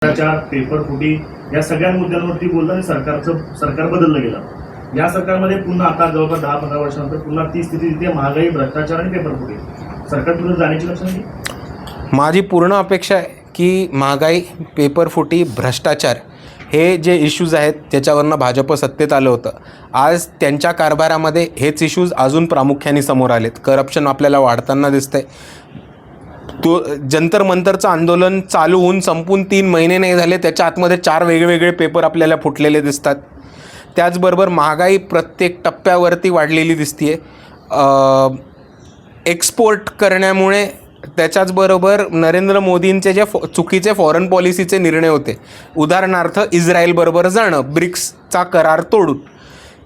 भ्रष्टाचार, पेपर फुटी या सगळ्या मुद्द्यांवरती बोलताना सरकार बदललं गेलं। या सरकारमध्ये पुन्हा आता जवळपास 10-15 वर्षानंतर पुन्हा ती स्थिती तिथे महागाई, भ्रष्टाचार आणि पेपर फुटी सरकार पुढे जाण्याची लक्षणं नाही। माझी पूर्ण अपेक्षा आहे की महागाई, पेपर फुटी, भ्रष्टाचार हे जे इश्यूज आहेत त्याच्यावरनं भाजप सत्तेत आलं होतं। आज त्यांच्या कारभारामध्ये हेच इश्यूज अजून प्रामुख्याने समोर आलेत। करप्शन आपल्याला वाढताना दिसतंय। तो जंतर मंतरचं आंदोलन चालू होऊन संपून 3 महिने नाही झाले, त्याच्या आतमध्ये 4 वेगवेगळे पेपर आपल्याला फुटलेले दिसतात। त्याचबरोबर महागाई प्रत्येक टप्प्यावरती वाढलेली दिसते। एक्सपोर्ट करण्यामुळे त्याच्याचबरोबर नरेंद्र मोदींचे जे चुकीचे फॉरेन पॉलिसीचे निर्णय होते, उदाहरणार्थ इस्रायलबरोबर जाणं, ब्रिक्सचा करार तोडून,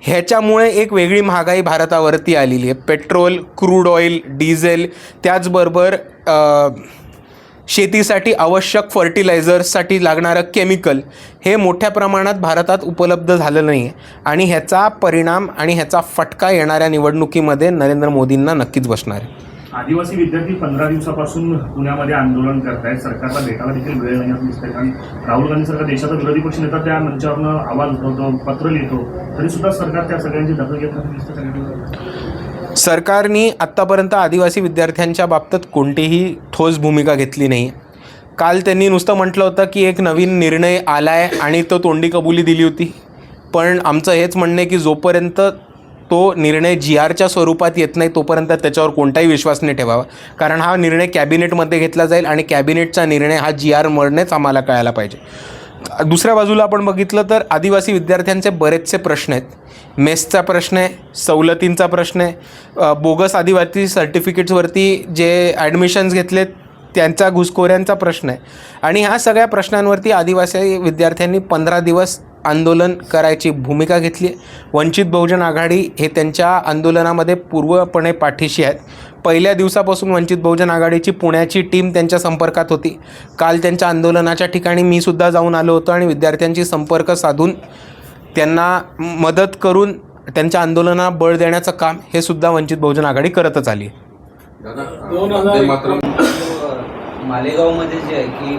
ह्याच्यामुळे एक वेगळी महागाई भारतावरती आलेली आहे। पेट्रोल, क्रूड ऑइल, डिझेल, त्याचबरोबर शेतीसाठी आवश्यक फर्टिलायझर्ससाठी लागणारं केमिकल हे मोठ्या प्रमाणात भारतात उपलब्ध झालं नाही आहे आणि ह्याचा परिणाम आणि ह्याचा फटका येणाऱ्या निवडणुकीमध्ये नरेंद्र मोदींना नक्कीच बसणार आहे। आदिवासी विद्यार्थी 15 दिवसापासून पुण्यामध्ये आंदोलन करतायत। सरकारला भेटायला देखील वेळ नाही असं दिसतंय, कारण राहुल गांधी सरकार देशाचा विरोधी पक्ष नेता त्या मंचावरनं आवाज उठवतो, पत्र लिहितो, तरी सुद्धा सरकार त्या सगळ्यांची दखल घेत नाही दिसतं। सरकारने आत्तापर्यंत आदिवासी विद्यार्थ्यांच्या बाबतीत कोणतीही ठोस भूमिका घेतली नाही। काल त्यांनी नुसतं म्हटलं होतं की एक नवीन निर्णय आला आहे आणि तो तोंडी कबुली दिली होती, पण आमचं हेच म्हणणं आहे की जोपर्यंत तो निर्णय GRच्या स्वरूपात येत नाही तोपर्यंत त्याच्यावर कोणताही विश्वास नाही ठेवावा, कारण हा निर्णय कॅबिनेटमध्ये घेतला जाईल आणि कॅबिनेटचा निर्णय हा GRमधूनच आम्हाला कळायला पाहिजे। दुसऱ्या बाजूला आपण बघितलं तर आदिवासी विद्यार्थ्यांचे बरेचसे प्रश्न आहेत। मेसचा प्रश्न आहे, सवलतींचा प्रश्न आहे, बोगस आदिवासी सर्टिफिकेट्सवरती जे ॲडमिशन्स घेतलेत त्यांचा घुसखोऱ्यांचा प्रश्न आहे आणि ह्या सगळ्या प्रश्नांवरती आदिवासी विद्यार्थ्यांनी 15 दिवस आंदोलन करायची भूमिका घेतली आहे। वंचित बहुजन आघाडी हे त्यांच्या आंदोलनामध्ये पूर्णपणे पाठीशी आहेत। पहिल्या दिवसापासून वंचित बहुजन आघाडीची पुण्याची टीम त्यांच्या संपर्कात होती। काल त्यांच्या आंदोलनाच्या ठिकाणी मी सुद्धा जाऊन आलो होतो आणि विद्यार्थ्यांशी संपर्क साधून त्यांना मदत करून त्यांच्या आंदोलनाला बळ देण्याचं काम हे सुद्धा वंचित बहुजन आघाडी करतच आली आहे। मालेगावमध्ये जे आहे की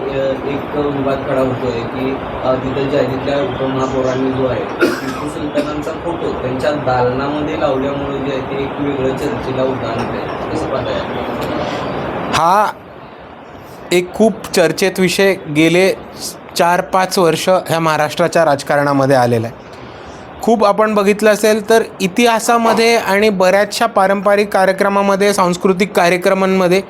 एक विवाद खडा होतो आहे की तिथं जे आहे तिथल्या उपमहापौरांनी जो आहे टिपू सुलतानांचा फोटो त्यांच्या दालनामध्ये लावल्यामुळे जे आहे ते एक वेगळं चर्चेला उदाहरण आहे, कसं पाहताय? हा एक खूप चर्चेत विषय गेले 4-5 वर्ष ह्या महाराष्ट्राच्या राजकारणामध्ये आलेला आहे। खूप आपण बघितलं असेल तर इतिहासामध्ये आणि बऱ्याचशा पारंपरिक कार्यक्रमामध्ये, सांस्कृतिक कार्यक्रमांमध्ये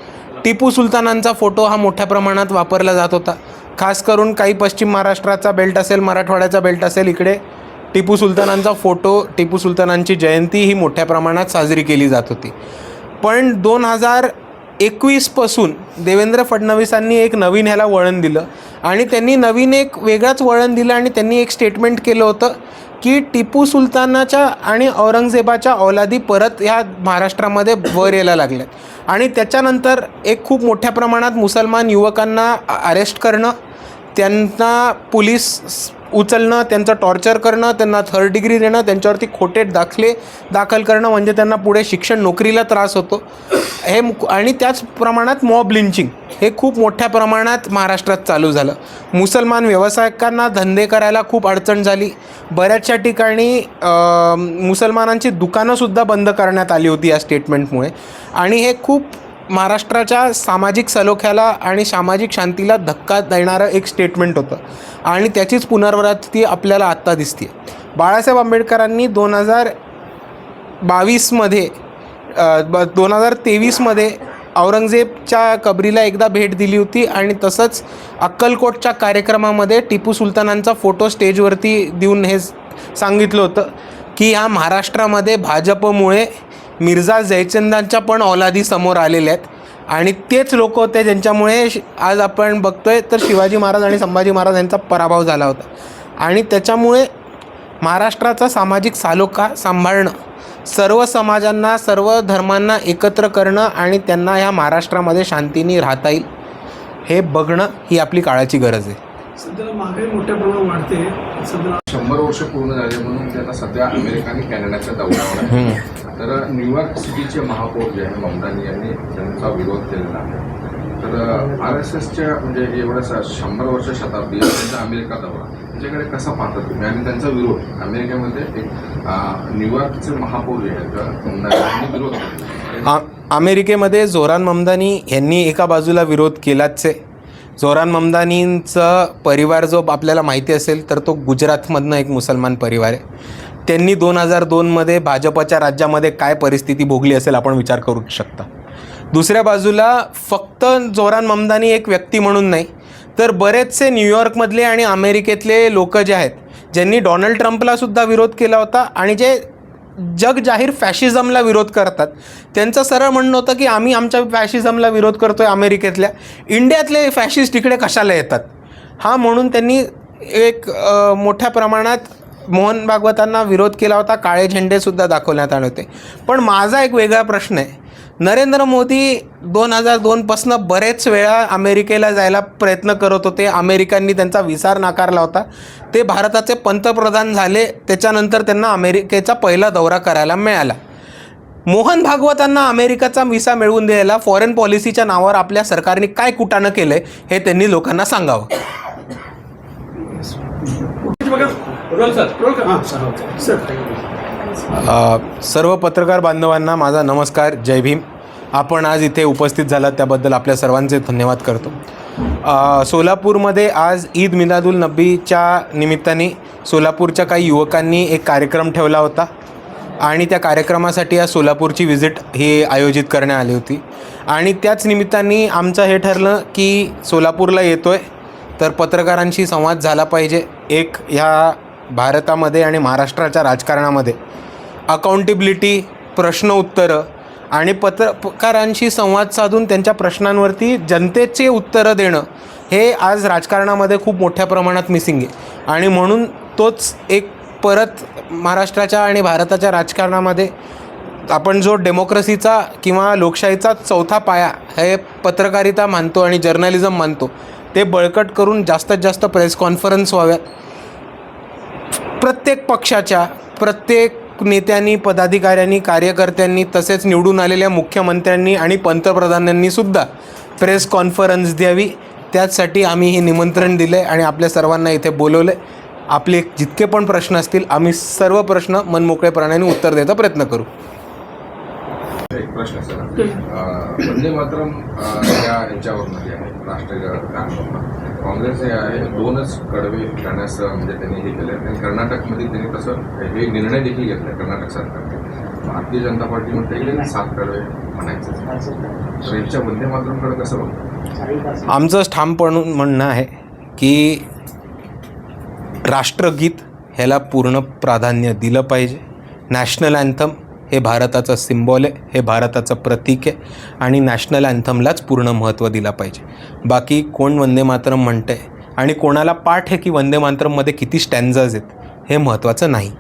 टिपू सुलतानांचा फोटो हा मोठ्या प्रमाणात वापरला जात होता। खास करून काही पश्चिम महाराष्ट्राचा बेल्ट असेल, मराठवाड्याचा बेल्ट असेल, इकडे टिपू सुलतानांचा फोटो, टिपू सुलतानांची जयंती ही मोठ्या प्रमाणात साजरी केली जात होती। पण 2021 पासून देवेंद्र फडणवीसांनी एक नवीन ह्याला वळण दिलं आणि त्यांनी नवीन एक वेगळाच वळण दिलं आणि त्यांनी एक स्टेटमेंट केलं होतं की टिपू सुलतानाच्या आणि औरंगजेबाच्या औलादी परत ह्या महाराष्ट्रामध्ये वर यायला लागल्यात आणि त्याच्यानंतर एक खूप मोठ्या प्रमाणात मुसलमान युवकांना अरेस्ट करणं, त्यांना पोलीस उचलणं, त्यांचं टॉर्चर करणं, त्यांना 3rd डिग्री देणं, त्यांच्यावरती खोटे दाखले दाखल करणं, म्हणजे त्यांना पुढे शिक्षण नोकरीला त्रास होतो हे, आणि त्याच प्रमाणात मॉब लिंचिंग हे खूप मोठ्या प्रमाणात महाराष्ट्रात चालू झालं। मुसलमान व्यावसायिकांना धंदे करायला खूप अडचण झाली। बऱ्याचशा ठिकाणी मुसलमानांची दुकानंसुद्धा बंद करण्यात आली होती या स्टेटमेंटमुळे आणि हे खूप महाराष्ट्राच्या सामाजिक सलोख्याला आणि सामाजिक शांतीला धक्का देणारं एक स्टेटमेंट होतं आणि त्याचीच पुनरावृत्ती आपल्याला आत्ता दिसते। बाळासाहेब आंबेडकरांनी 2023मध्ये औरंगजेबच्या कबरीला एकदा भेट दिली होती आणि तसंच अक्कलकोटच्या कार्यक्रमामध्ये टिपू सुलतानांचा फोटो स्टेजवरती देऊन हे सांगितलं होतं की ह्या महाराष्ट्रामध्ये भाजपमुळे मिर्झा जयचंदांच्या पण औलादी समोर आलेल्या आहेत आणि तेच लोक होते ज्यांच्यामुळे आज आपण बघतोय तर शिवाजी महाराज आणि संभाजी महाराज यांचा पराभव झाला होता आणि त्याच्यामुळे महाराष्ट्राचा सामाजिक सालोखा सांभाळणं, सर्व समाजांना, सर्व धर्मांना एकत्र करणं आणि त्यांना ह्या महाराष्ट्रामध्ये शांतीने राहता येईल हे बघणं ही आपली काळाची गरज आहे। सध्या महागाई मोठ्या प्रमाणात वाढते। सध्या 100 वर्ष पूर्ण झाले म्हणून त्यांना सध्या अमेरिका आणि कॅनडाच्या दौऱ्यावर आहे। तर न्यूयॉर्क सिटीचे महापौर जे आहे ममतानी यांनी त्यांचा विरोध केलेला आहे। तर RSSच्या म्हणजे एवढ्या 100 वर्ष शताब्दी त्यांचा अमेरिका दौरा त्याच्याकडे कसा पाहतात तुम्ही आणि त्यांचा विरोध अमेरिकेमध्ये एक न्यूयॉर्कचे महापौर जे आहेत त्यांनी विरोध केला. अमेरिकेमध्ये जोरान ममदानी यांनी एका बाजूला विरोध केलाच आहे. जोरान ममदानींचा परिवार जो आपल्याला माहिती असेल तर तो गुजरातमधनं एक मुसलमान परिवार आहे. त्यांनी 2002मध्ये भाजपच्या राज्यामध्ये काय परिस्थिती भोगली असेल आपण विचार करू शकता. दुसऱ्या बाजूला फक्त जोरान ममदानी एक व्यक्ती म्हणून नाही तर बरेचसे न्यूयॉर्कमधले आणि अमेरिकेतले लोक जे आहेत ज्यांनी डोनाल्ड ट्रम्पलासुद्धा विरोध केला होता आणि जे जग जाहीर फॅशिझमला विरोध करतात त्यांचं सरळ म्हणणं होतं की आम्ही आमच्या फॅशिझमला विरोध करतो आहे अमेरिकेतल्या, इंडियातले फॅशिस्ट इकडे कशाला येतात. हा म्हणून त्यांनी एक मोठ्या प्रमाणात मोहन भागवतांना विरोध केला होता. काळे झेंडेसुद्धा दाखवण्यात आले होते. पण माझा एक वेगळा प्रश्न आहे, नरेंद्र मोदी 2002पासून बरेच वेळा अमेरिकेला जायला प्रयत्न करत होते. अमेरिकांनी त्यांचा विसार नाकारला होता. ते भारताचे पंतप्रधान झाले, त्याच्यानंतर त्यांना अमेरिकेचा पहिला दौरा करायला मिळाला. मोहन भागवतांना अमेरिकेचा व्हिसा मिळवून द्यायला फॉरेन पॉलिसीच्या नावावर आपल्या सरकारने काय कुटाणं केलं आहे हे त्यांनी लोकांना सांगावं. सर्व पत्रकार बांधवांना माझा नमस्कार, जय भीम. आपण आज इथे उपस्थित झालात त्याबद्दल आपल्या सर्वांचे धन्यवाद करतो. सोलापूरमध्ये आज ईद मिलादुल नबीच्या निमित्ताने सोलापूरच्या काही युवकांनी एक कार्यक्रम ठेवला होता आणि त्या कार्यक्रमासाठी आज सोलापूरची व्हिजिट ही आयोजित करण्यात आली होती. आणि त्याच निमित्ताने आमचं हे ठरलं की सोलापूरला येतो आहे तर पत्रकारांशी संवाद झाला पाहिजे. एक ह्या भारतामध्ये आणि महाराष्ट्राच्या राजकारणामध्ये अकाउंटेबिलिटी, प्रश्न उत्तरं आणि पत्रकारांशी संवाद साधून त्यांच्या प्रश्नांवरती जनतेचे उत्तरं देणं हे आज राजकारणामध्ये खूप मोठ्या प्रमाणात मिसिंग आहे. आणि म्हणून तोच एक परत महाराष्ट्राच्या आणि भारताच्या राजकारणामध्ये आपण जो डेमोक्रेसीचा किंवा लोकशाहीचा चौथा पाया हे पत्रकारिता मानतो आणि जर्नलिझम मानतो ते बळकट करून जास्तीत जास्त प्रेस कॉन्फरन्स व्हाव्यात. प्रत्येक पक्षाच्या प्रत्येक नेत्यांनी, पदाधिकाऱ्यांनी, कार्यकर्त्यांनी तसेच निवडून आलेल्या मुख्यमंत्र्यांनी आणि पंतप्रधानांनीसुद्धा प्रेस कॉन्फरन्स द्यावी. त्याचसाठी आम्ही हे निमंत्रण दिलं आहे आणि आपल्या सर्वांना इथे बोलवलं आहे. आपले जितके पण प्रश्न असतील आम्ही सर्व प्रश्न मनमोकळेपणाने उत्तर द्यायचा प्रयत्न करू. एक प्रश्न सर, वंदे मातरम याच्यावरनं जे आहे राष्ट्रीय गाण्यावरनं काँग्रेस हे आहे 2च कडवे गाण्यास म्हणजे त्यांनी हे केलं आणि कर्नाटकमध्ये त्यांनी तसं हे निर्णय देखील घेतला कर्नाटक सरकारने. भारतीय जनता पार्टी म्हणते की 7 कडवे म्हणायचं. तर याच्या वंदे मातरमकडे कसं बघतो? आमचं ठामपणे म्हणणं आहे की राष्ट्रगीत ह्याला पूर्ण प्राधान्य दिलं पाहिजे. नॅशनल अँथम हे भारताचं सिम्बॉल आहे, हे भारताचं प्रतीक आहे आणि नॅशनल अँथमलाच पूर्ण महत्त्व दिलं पाहिजे. बाकी कोण वंदे मातरम म्हणते आणि कोणाला पाठ आहे की वंदे मातरममध्ये किती स्टॅन्झर्स आहेत हे महत्त्वाचं नाही.